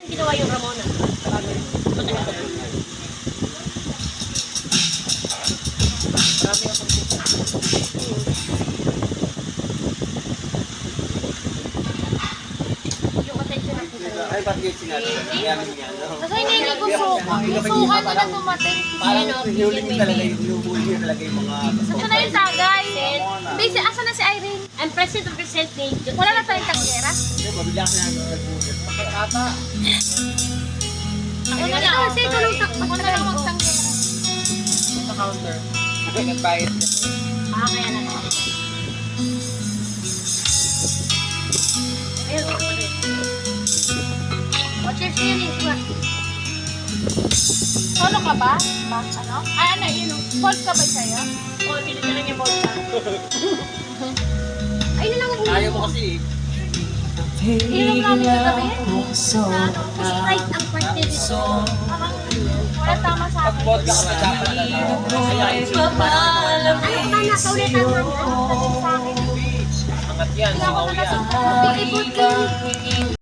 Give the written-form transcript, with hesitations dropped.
Ginawa yung Ramona. Yung attention ng puso. Ay, ba't yung sinabi? Yan yan. Kasi hindi ko sukan. Yung sukan na dumating. Parang hinuling talaga yung huli talaga yung mga... Ito na yung tagay. Basi, asa na si Irene? I'm present to present ni... Wala na tayong tanggera? Hindi, mabila ka na nagbulit. Ata. Ako na lang. Kasi tulong takbo. Ako na lang magtanggera. Sa counter. Okay, nagbayad ka. Kaya na naman. Ayun, ako rin. O, cheers yun. Solo ka ba? Ano? Ay, ano yun? Bolt ka ba sa'yo? Oh, pinitala niya bolsa. Ay, na lang ang Ayaw mo kasi ilong namin kagabi. Kasi right ang parte dito. Parang wala tama sa pag akin. vodka ka na dapat kaya yung Ano ka na? Kaulit ang Sa akin. angat yan, Hindi ako singaw yan. nakasok. Mag-ibot ka.